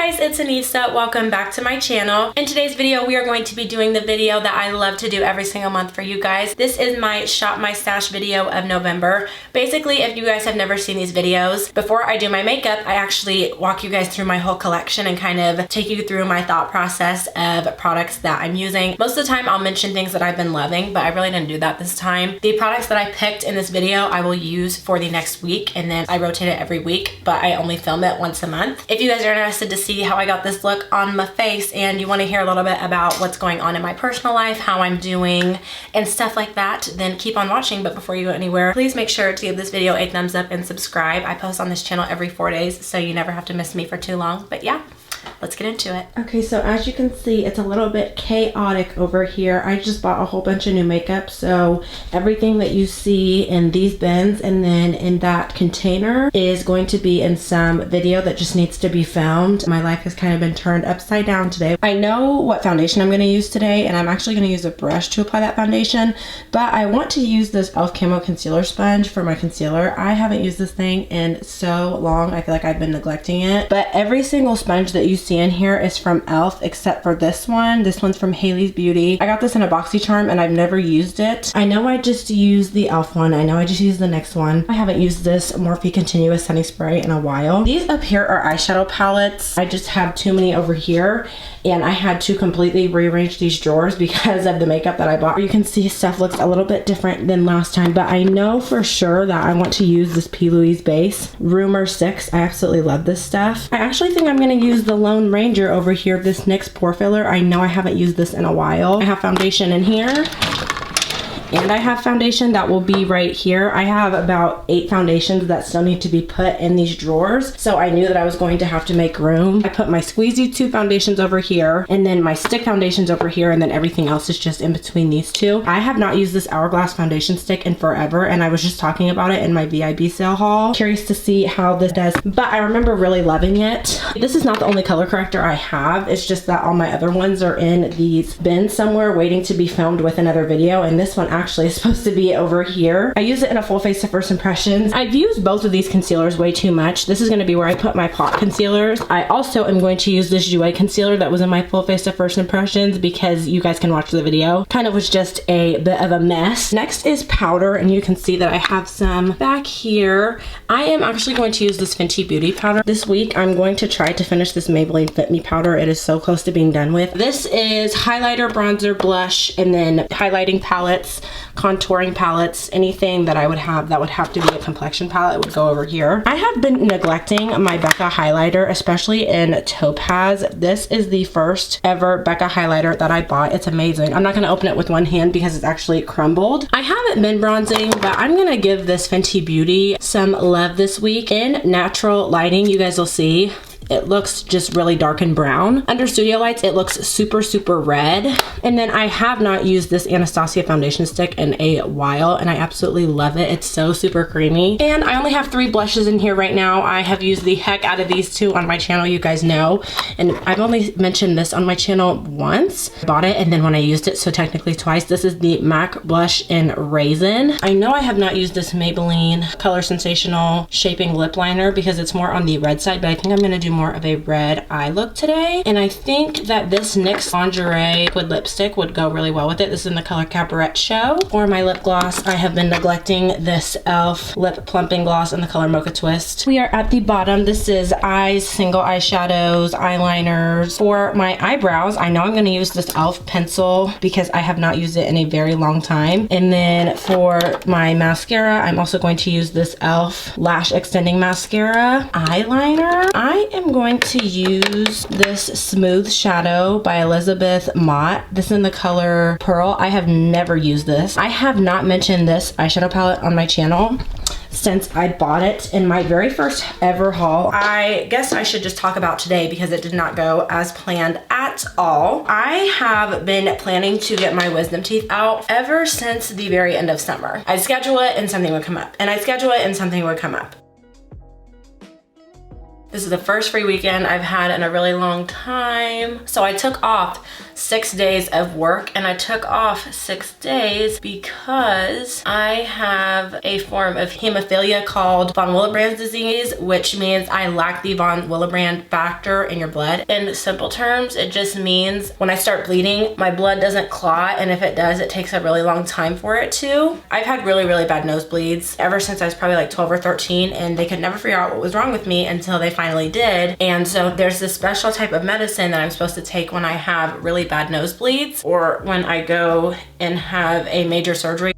guys, it's Anissa. Welcome back to my channel. In today's video, we are going to be doing the video that I love to do every single month for you guys. This is my Shop My Stash video of November. Basically, if you guys have never seen these videos, before I do my makeup, I actually walk you guys through my whole collection and kind of take you through my thought process of products that I'm using. Most of the time, I'll mention things that I've been loving, but I really didn't do that this time. The products that I picked in this video, I will use for the next week, and then I rotate it every week, but I only film it once a month. If you guys are interested to see how I got this look on my face and you want to hear a little bit about what's going on in my personal life, how I'm doing, and stuff like that, then keep on watching. But before you go anywhere, please make sure to give this video a thumbs up and subscribe. I post on this channel every 4 days, so you never have to miss me for too long. But yeah, let's get into it. Okay, so as you can see, it's a little bit chaotic over here. I just bought a whole bunch of new makeup, so everything that you see in these bins and then in that container is going to be in some video that just needs to be filmed. My life has kind of been turned upside down today. I know what foundation I'm going to use today, and I'm actually going to use a brush to apply that foundation, but I want to use this e.l.f. Camo Concealer Sponge for my concealer. I haven't used this thing in so long. I feel like I've been neglecting it, but every single sponge that you see in here is from e.l.f. except for this one. This one's from Haley's Beauty. I got this in a BoxyCharm and I've never used it. I know I just used the e.l.f. one. I know I just used the NYX one. I haven't used this Morphe Continuous Setting Spray in a while. These up here are eyeshadow palettes. I just have too many over here, and I had to completely rearrange these drawers because of the makeup that I bought. You can see stuff looks a little bit different than last time, but I know for sure that I want to use this P. Louise base. Rumor 6. I absolutely love this stuff. I actually think I'm going to use the Lone Ranger over here, this NYX pore filler. I know I haven't used this in a while. I have foundation in here, and I have foundation that will be right here. I have about 8 foundations that still need to be put in these drawers, so I knew that I was going to have to make room. I put my Squeezy 2 foundations over here, and then my stick foundations over here, and then everything else is just in between these two. I have not used this Hourglass foundation stick in forever, and I was just talking about it in my VIB sale haul. Curious to see how this does, but I remember really loving it. This is not the only color corrector I have. It's just that all my other ones are in these bins somewhere waiting to be filmed with another video, and this one actually is supposed to be over here. I use it in a full face of first impressions. I've used both of these concealers way too much. This is going to be where I put my pot concealers. I also am going to use this Jouer concealer that was in my full face of first impressions because you guys can watch the video. Kind of was just a bit of a mess. Next is powder, and you can see that I have some back here. I am actually going to use this Fenty Beauty powder. This week I'm going to try to finish this Maybelline Fit Me powder. It is so close to being done with. This is highlighter, bronzer, blush, and then highlighting palettes, contouring palettes, anything that I would have that would have to be a complexion palette would go over here. I have been neglecting my Becca highlighter, especially in Topaz. This is the first ever Becca highlighter that I bought. It's amazing. I'm not going to open it with one hand because it's actually crumbled. I haven't been bronzing, but I'm going to give this Fenty Beauty some love this week. In natural lighting, you guys will see it looks just really dark and brown. Under studio lights, it looks super, super red. And then I have not used this Anastasia foundation stick in a while, and I absolutely love it. It's so super creamy. And I only have 3 blushes in here right now. I have used the heck out of these 2 on my channel, you guys know. And I've only mentioned this on my channel once. I bought it, and then when I used it, so technically twice. This is the MAC Blush in Raisin. I know I have not used this Maybelline Color Sensational Shaping Lip Liner because it's more on the red side, but I think I'm gonna do more of a red eye look today. And I think that this NYX Lingerie liquid lipstick would go really well with it. This is in the color Cabaret Show. For my lip gloss, I have been neglecting this e.l.f. lip plumping gloss in the color Mocha Twist. We are at the bottom. This is eyes, single eyeshadows, eyeliners. For my eyebrows, I know I'm going to use this e.l.f. pencil because I have not used it in a very long time. And then for my mascara, I'm also going to use this e.l.f. lash extending mascara. Eyeliner, I am going to use this Smooth Shadow by Elizabeth Mott. This is in the color Pearl. I have never used this. I have not mentioned this eyeshadow palette on my channel since I bought it in my very first ever haul. I guess I should just talk about today because it did not go as planned at all. I have been planning to get my wisdom teeth out ever since the very end of summer. I'd schedule it and something would come up, and I'd schedule it and something would come up. This is the first free weekend I've had in a really long time. So I took off 6 days of work, and I took off 6 days because I have a form of hemophilia called von Willebrand's disease, which means I lack the von Willebrand factor in your blood. In simple terms, it just means when I start bleeding, my blood doesn't clot, and if it does, it takes a really long time for it to. I've had really, really bad nosebleeds ever since I was probably like 12 or 13, and they could never figure out what was wrong with me until they finally did. And so there's this special type of medicine that I'm supposed to take when I have really bad nosebleeds or when I go and have a major surgery.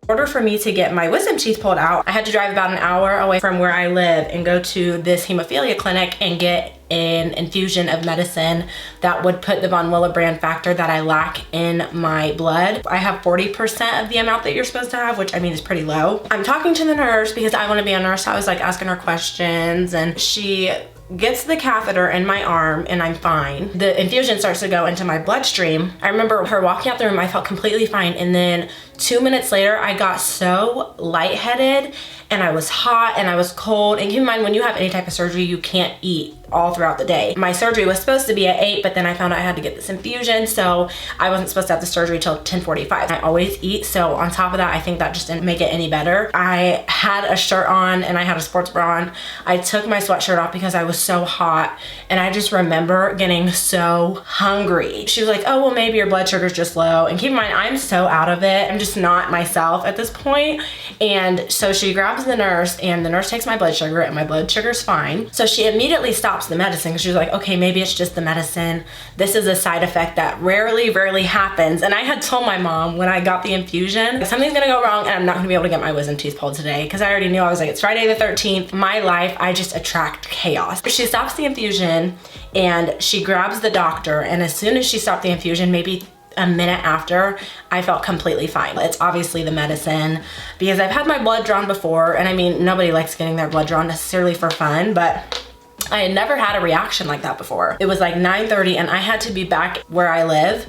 In order for me to get my wisdom teeth pulled out, I had to drive about an hour away from where I live and go to this hemophilia clinic and get an infusion of medicine that would put the von Willebrand factor that I lack in my blood. I have 40% of the amount that you're supposed to have, which I mean is pretty low. I'm talking to the nurse because I want to be a nurse. So I was like asking her questions, and she gets the catheter in my arm and I'm fine. The infusion starts to go into my bloodstream. I remember her walking out the room, I felt completely fine, and then 2 minutes later I got so lightheaded and I was hot and I was cold. And keep in mind, when you have any type of surgery, you can't eat all throughout the day. My surgery was supposed to be at 8, but then I found out I had to get this infusion, so I wasn't supposed to have the surgery till 10:45. I always eat, so on top of that, I think that just didn't make it any better. I had a shirt on and I had a sports bra on. I took my sweatshirt off because I was so hot, and I just remember getting so hungry. She was like, oh, well, maybe your blood sugar's just low. And keep in mind, I'm so out of it. I'm just not myself at this point. And so she grabs the nurse, and the nurse takes my blood sugar, and my blood sugar's fine. So she immediately stops the medicine. She was like, okay, maybe it's just the medicine. This is a side effect that rarely happens. And I had told my mom when I got the infusion, something's gonna go wrong and I'm not gonna be able to get my wisdom teeth pulled today, because I already knew. I was like, it's Friday the 13th. My life, I just attract chaos. She stops the infusion and she grabs the doctor, and as soon as she stopped the infusion, maybe a minute after, I felt completely fine. It's obviously the medicine, because I've had my blood drawn before, and I mean, nobody likes getting their blood drawn necessarily for fun, but I had never had a reaction like that before. It was like 9:30 and I had to be back where I live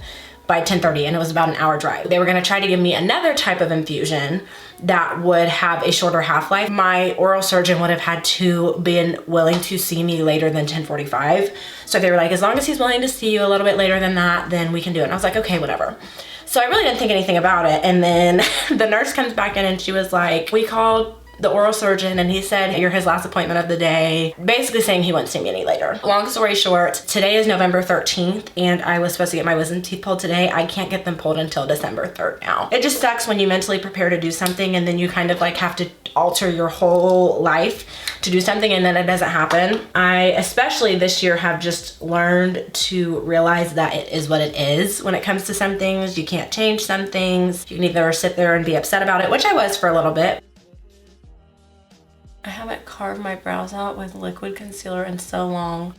by 10:30, and it was about an hour drive. They were gonna try to give me another type of infusion that would have a shorter half-life. My oral surgeon would have had to been willing to see me later than 10:45. So they were like, as long as he's willing to see you a little bit later than that, then we can do it. And I was like, okay, whatever. So I really didn't think anything about it. And then the nurse comes back in and she was like, we called the oral surgeon and he said you're his last appointment of the day, basically saying he wouldn't see me any later. Long story short, today is November 13th and I was supposed to get my wisdom teeth pulled today. I can't get them pulled until December 3rd now. It just sucks when you mentally prepare to do something and then you kind of like have to alter your whole life to do something and then it doesn't happen. I, especially this year, have just learned to realize that it is what it is when it comes to some things. You can't change some things. You can either sit there and be upset about it, which I was for a little bit. I haven't carved my brows out with liquid concealer in so long.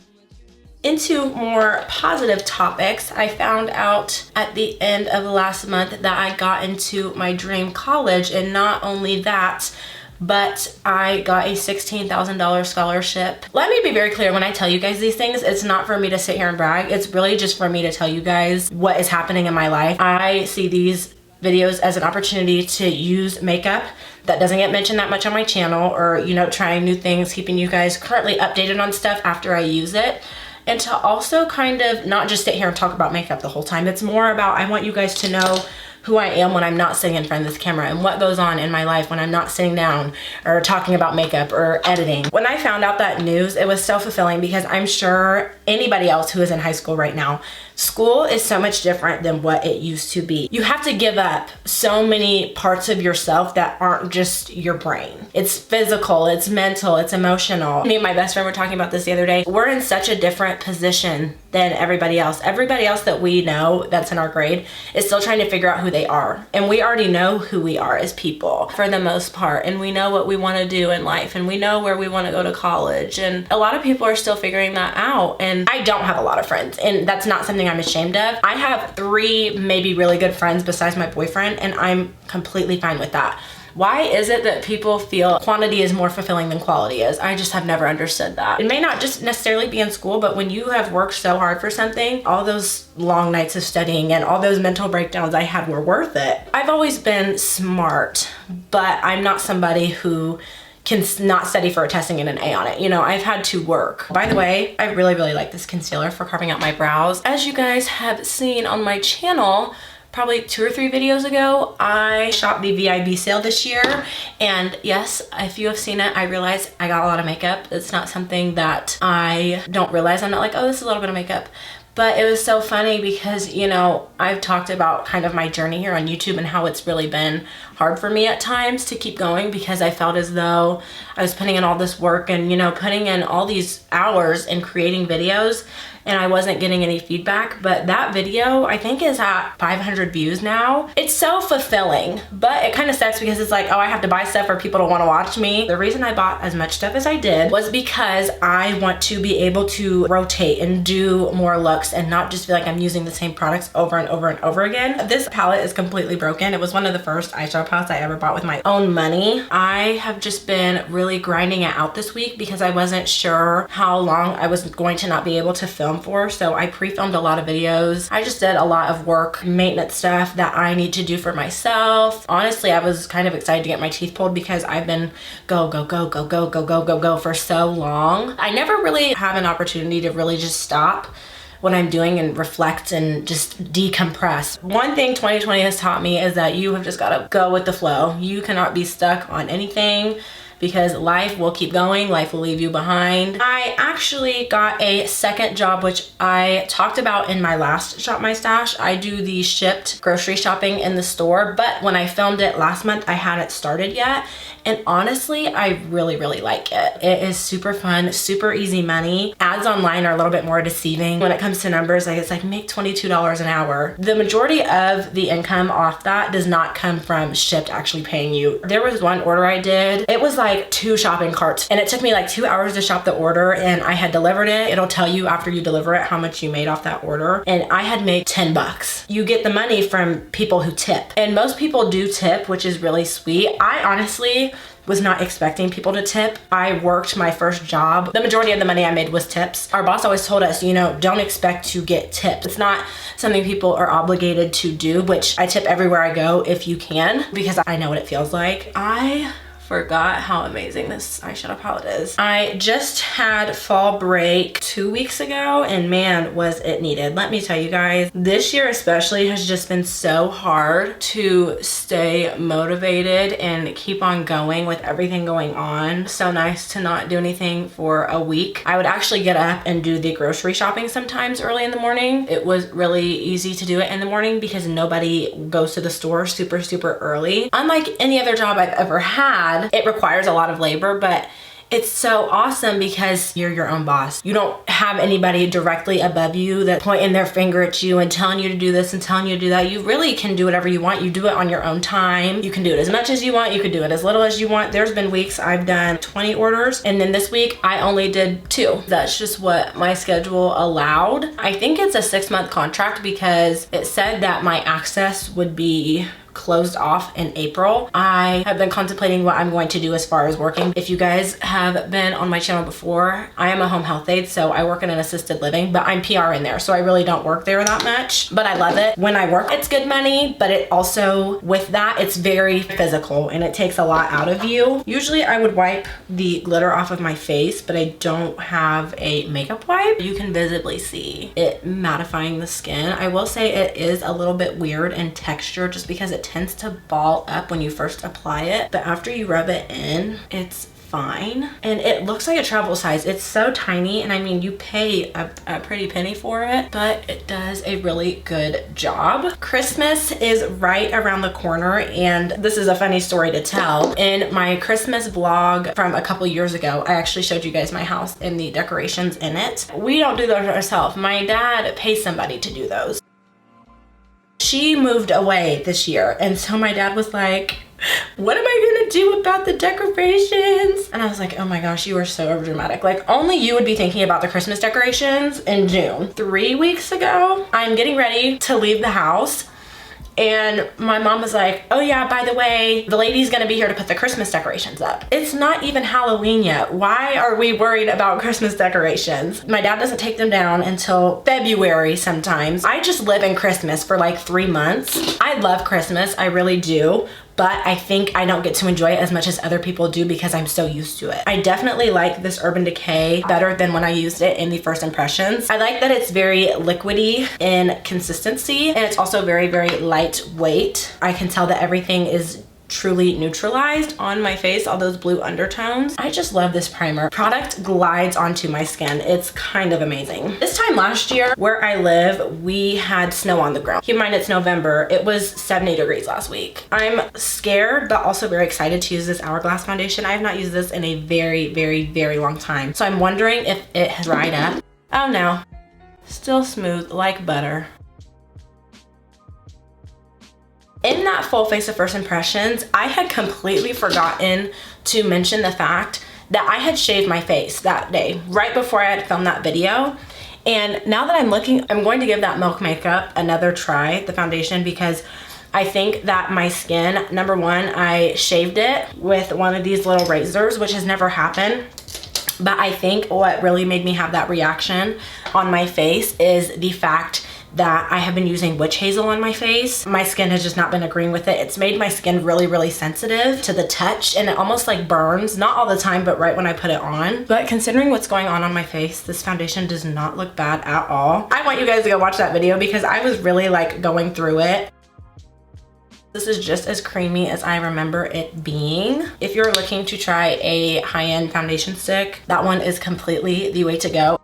Into more positive topics, I found out at the end of last month that I got into my dream college, and not only that, but I got a $16,000 scholarship. Let me be very clear when I tell you guys these things, it's not for me to sit here and brag. It's really just for me to tell you guys what is happening in my life. I see these videos as an opportunity to use makeup that doesn't get mentioned that much on my channel, or, you know, trying new things, keeping you guys currently updated on stuff after I use it. And to also kind of not just sit here and talk about makeup the whole time. It's more about, I want you guys to know who I am when I'm not sitting in front of this camera and what goes on in my life when I'm not sitting down or talking about makeup or editing. When I found out that news, it was so fulfilling, because I'm sure anybody else who is in high school right now, school is so much different than what it used to be. You have to give up so many parts of yourself that aren't just your brain. It's physical, it's mental, it's emotional. Me and my best friend were talking about this the other day. We're in such a different position than everybody else. Everybody else that we know that's in our grade is still trying to figure out who they are. And we already know who we are as people for the most part. And we know what we want to do in life. And we know where we want to go to college. And a lot of people are still figuring that out. And I don't have a lot of friends. And that's not something I'm ashamed of. I have 3 maybe really good friends besides my boyfriend. And I'm completely fine with that. Why is it that people feel quantity is more fulfilling than quality is? I just have never understood that. It may not just necessarily be in school, but when you have worked so hard for something, all those long nights of studying and all those mental breakdowns I had were worth it. I've always been smart, but I'm not somebody who can not study for a testing and an A on it. You know, I've had to work. By the way, I really, really like this concealer for carving out my brows. As you guys have seen on my channel, probably 2 or 3 videos ago, I shopped the VIB sale this year. And yes, if you have seen it, I realize I got a lot of makeup. It's not something that I don't realize. I'm not like, oh, this is a little bit of makeup. But it was so funny because, you know, I've talked about kind of my journey here on YouTube and how it's really been hard for me at times to keep going because I felt as though I was putting in all this work and, you know, putting in all these hours in creating videos and I wasn't getting any feedback. But that video, I think, is at 500 views now. It's so fulfilling, but it kind of sucks because it's like, oh, I have to buy stuff for people to want to watch me. The reason I bought as much stuff as I did was because I want to be able to rotate and do more looks and not just feel like I'm using the same products over and over and over again. This palette is completely broken. It was one of the first eyeshadow palettes I ever bought with my own money. I have just been really grinding it out this week because I wasn't sure how long I was going to not be able to film for. So I pre-filmed a lot of videos. I just did a lot of work, maintenance stuff that I need to do for myself. Honestly, I was kind of excited to get my teeth pulled because I've been go for so long. I never really have an opportunity to really just stop what I'm doing and reflect and just decompress. One thing 2020 has taught me is that you have just got to go with the flow. You cannot be stuck on anything because life will keep going, life will leave you behind. I actually got a second job, which I talked about in my last Shop My Stash. I do the shipped grocery shopping in the store, but when I filmed it last month, I hadn't started yet. And honestly, I really, really like it. It is super fun, super easy money. Ads online are a little bit more deceiving when it comes to numbers. Like it's like make $22 an hour. The majority of the income off that does not come from Shipped actually paying you. There was one order I did. It was like 2 shopping carts and it took me like 2 hours to shop the order and I had delivered it. It'll tell you after you deliver it how much you made off that order. And I had made 10 bucks. You get the money from people who tip. And most people do tip, which is really sweet. I honestly was not expecting people to tip. I worked my first job. The majority of the money I made was tips. Our boss always told us, you know, don't expect to get tips. It's not something people are obligated to do, which I tip everywhere I go if you can, because I know what it feels like. I forgot how amazing this eyeshadow palette is. I just had fall break 2 weeks ago and man, was it needed. Let me tell you guys, this year especially has just been so hard to stay motivated and keep on going with everything going on. So nice to not do anything for a week. I would actually get up and do the grocery shopping sometimes early in the morning. It was really easy to do it in the morning because nobody goes to the store super, super early. Unlike any other job I've ever had, it requires a lot of labor, but it's so awesome because you're your own boss. You don't have anybody directly above you that's pointing their finger at you and telling you to do this and telling you to do that. You really can do whatever you want. You do it on your own time. You can do it as much as you want. You can do it as little as you want. There's been weeks I've done 20 orders and then this week I only did 2. That's just what my schedule allowed. I think it's a 6-month contract because it said that my access would be closed off in April. I have been contemplating what I'm going to do as far as working. If you guys have been on my channel before, I am a home health aide, so I work in an assisted living, but I'm PR in there, so I really don't work there that much, but I love it. When I work, it's good money, but it also, with that, it's very physical and it takes a lot out of you. Usually I would wipe the glitter off of my face, but I don't have a makeup wipe. You can visibly see it mattifying the skin. I will say it is a little bit weird in texture just because it tends to ball up when you first apply it, but after you rub it in, it's fine. And it looks like a travel size. It's so tiny, and I mean, you pay a pretty penny for it, but it does a really good job. Christmas is right around the corner, and this is a funny story to tell. In my Christmas vlog from a couple years ago, I actually showed you guys my house and the decorations in it. We don't do those ourselves. My dad pays somebody to do those. She moved away this year, and so my dad was like, what am I gonna do about the decorations? And I was like, oh my gosh, you are so overdramatic. Like, only you would be thinking about the Christmas decorations in June. 3 weeks ago, I'm getting ready to leave the house, and my mom was like, oh yeah, by the way, the lady's gonna be here to put the Christmas decorations up. It's not even Halloween yet. Why are we worried about Christmas decorations? My dad doesn't take them down until February sometimes. I just live in Christmas for like 3 months. I love Christmas, I really do. but I think I don't get to enjoy it as much as other people do because I'm so used to it. I definitely like this Urban Decay better than when I used it in the first impressions. I like that it's very liquidy in consistency, and it's also very, very lightweight. I can tell that everything is truly neutralized on my face, all those blue undertones. I just love this primer. Product glides onto my skin. It's kind of amazing. This time last year, where I live, we had snow on the ground. Keep in mind it's November. It was 70 degrees last week. I'm scared, but also very excited to use this Hourglass foundation. I have not used this in a very, very, very long time. So I'm wondering if it has dried up. Oh no, still smooth like butter. In that full face of first impressions, I had completely forgotten to mention the fact that I had shaved my face that day, right before I had filmed that video. And now that I'm looking, I'm going to give that Milk Makeup another try, the foundation, because I think that my skin, number one, I shaved it with one of these little razors, which has never happened. But I think what really made me have that reaction on my face is the fact that I have been using witch hazel on my face. My skin has just not been agreeing with it. It's made my skin really, really sensitive to the touch, and it almost like burns, not all the time, but right when I put it on. But considering what's going on my face, this foundation does not look bad at all. I want you guys to go watch that video because I was really like going through it. This is just as creamy as I remember it being. If you're looking to try a high-end foundation stick, that one is completely the way to go.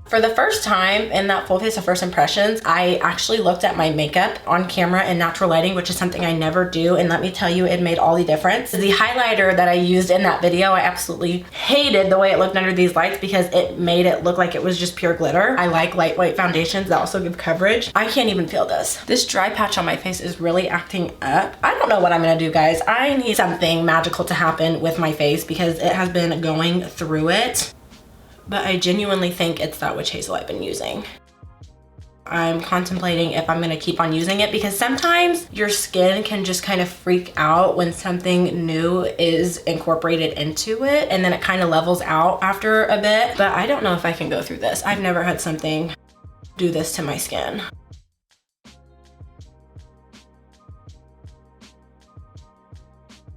For the first time in that full face of first impressions, I actually looked at my makeup on camera in natural lighting, which is something I never do, and let me tell you, it made all the difference. The highlighter that I used in that video, I absolutely hated the way it looked under these lights because it made it look like it was just pure glitter. I like lightweight foundations that also give coverage. I can't even feel this. This dry patch on my face is really acting up. I don't know what I'm gonna do, guys. I need something magical to happen with my face because it has been going through it. But I genuinely think it's that witch hazel I've been using. I'm contemplating if I'm gonna keep on using it because sometimes your skin can just kind of freak out when something new is incorporated into it, and then it kind of levels out after a bit. But I don't know if I can go through this. I've never had something do this to my skin.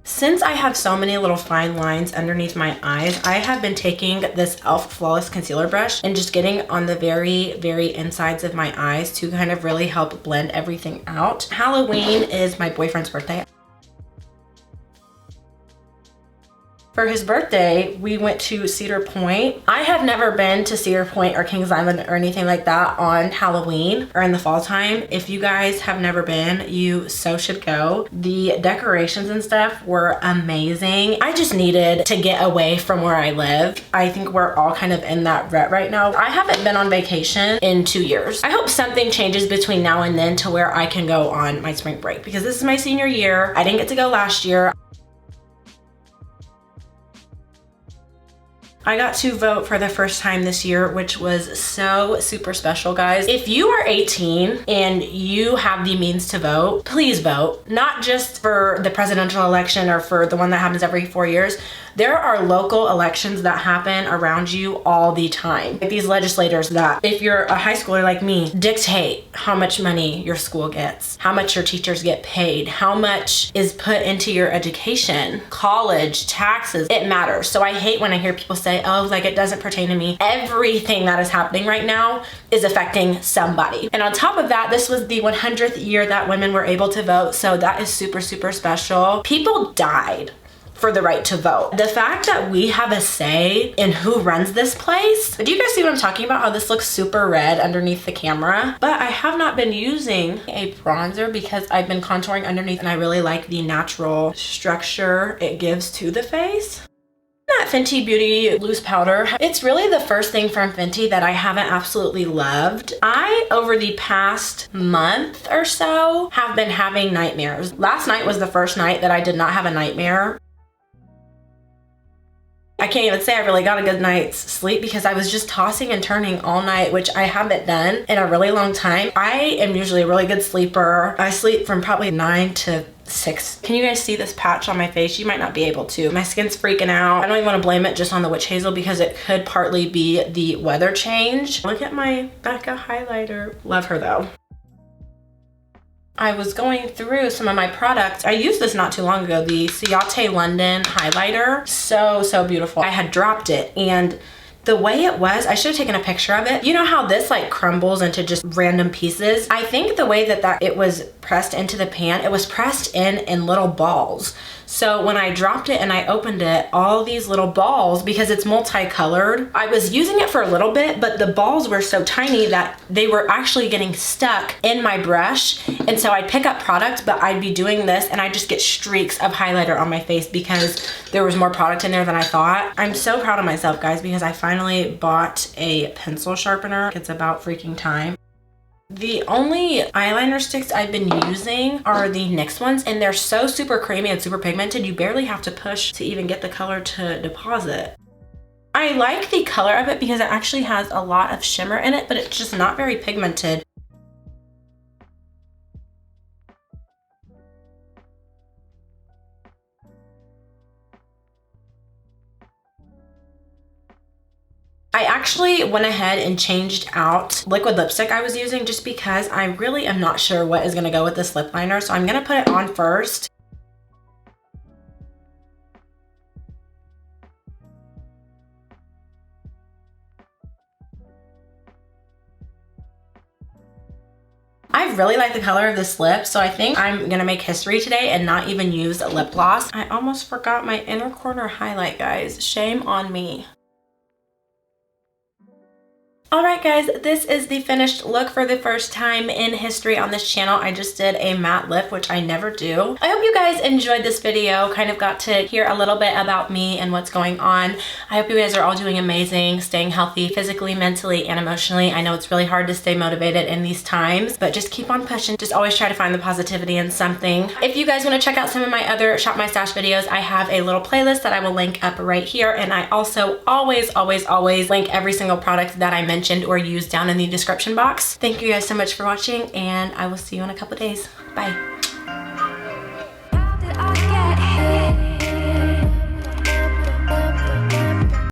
Since I have so many little fine lines underneath my eyes, I have been taking this e.l.f. Flawless Concealer Brush and just getting on the very, very insides of my eyes to kind of really help blend everything out. Halloween is my boyfriend's birthday. For his birthday, we went to Cedar Point. I have never been to Cedar Point or Kings Island or anything like that on Halloween or in the fall time. If you guys have never been, you so should go. The decorations and stuff were amazing. I just needed to get away from where I live. I think we're all kind of in that rut right now. I haven't been on vacation in 2 years. I hope something changes between now and then to where I can go on my spring break because this is my senior year. I didn't get to go last year. I got to vote for the first time this year, which was so super special, guys. If you are 18 and you have the means to vote, please vote. Not just for the presidential election or for the one that happens every 4 years. There are local elections that happen around you all the time. Like these legislators that, if you're a high schooler like me, dictate how much money your school gets, how much your teachers get paid, how much is put into your education, college, taxes. It matters. So I hate when I hear people say, oh, like it doesn't pertain to me. Everything that is happening right now is affecting somebody. And on top of that, this was the 100th year that women were able to vote. So that is super, super special. People died for the right to vote. The fact that we have a say in who runs this place. Do you guys see what I'm talking about? How this looks super red underneath the camera? But I have not been using a bronzer because I've been contouring underneath and I really like the natural structure it gives to the face. That Fenty Beauty loose powder, it's really the first thing from Fenty that I haven't absolutely loved. I, over the past month or so, have been having nightmares. Last night was the first night that I did not have a nightmare. I can't even say I really got a good night's sleep because I was just tossing and turning all night, which I haven't done in a really long time. I am usually a really good sleeper. I sleep from probably 9 to 6. Can you guys see this patch on my face? You might not be able to. My skin's freaking out. I don't even want to blame it just on the witch hazel because it could partly be the weather change. Look at my Becca highlighter. Love her though. I was going through some of my products. I used this not too long ago, the Ciate London highlighter. So beautiful. I had dropped it, and the way it was, I should have taken a picture of it. You know how this like crumbles into just random pieces? I think the way that it was pressed into the pan, it was pressed in little balls. So when I dropped it and I opened it, all these little balls, because it's multicolored, I was using it for a little bit, but the balls were so tiny that they were actually getting stuck in my brush. And so I'd pick up product, but I'd be doing this and I'd just get streaks of highlighter on my face because there was more product in there than I thought. I'm so proud of myself, guys, because I finally bought a pencil sharpener. It's about freaking time. The only eyeliner sticks I've been using are the NYX ones, and they're so super creamy and super pigmented, you barely have to push to even get the color to deposit. I like the color of it because it actually has a lot of shimmer in it, but it's just not very pigmented. I actually went ahead and changed out liquid lipstick I was using just because I really am not sure what is going to go with this lip liner. So I'm going to put it on first. I really like the color of this lip, so I think I'm gonna make history today and not even use a lip gloss. I almost forgot my inner corner highlight, guys. Shame on me. Alright guys, this is the finished look for the first time in history on this channel. I just did a matte lip, which I never do. I hope you guys enjoyed this video, kind of got to hear a little bit about me and what's going on. I hope you guys are all doing amazing, staying healthy physically, mentally, and emotionally. I know it's really hard to stay motivated in these times, but just keep on pushing. Just always try to find the positivity in something. If you guys want to check out some of my other Shop My Stash videos, I have a little playlist that I will link up right here, and I also always link every single product that I mentioned or use down in the description box. Thank you guys so much for watching, and I will see you in a couple days. Bye.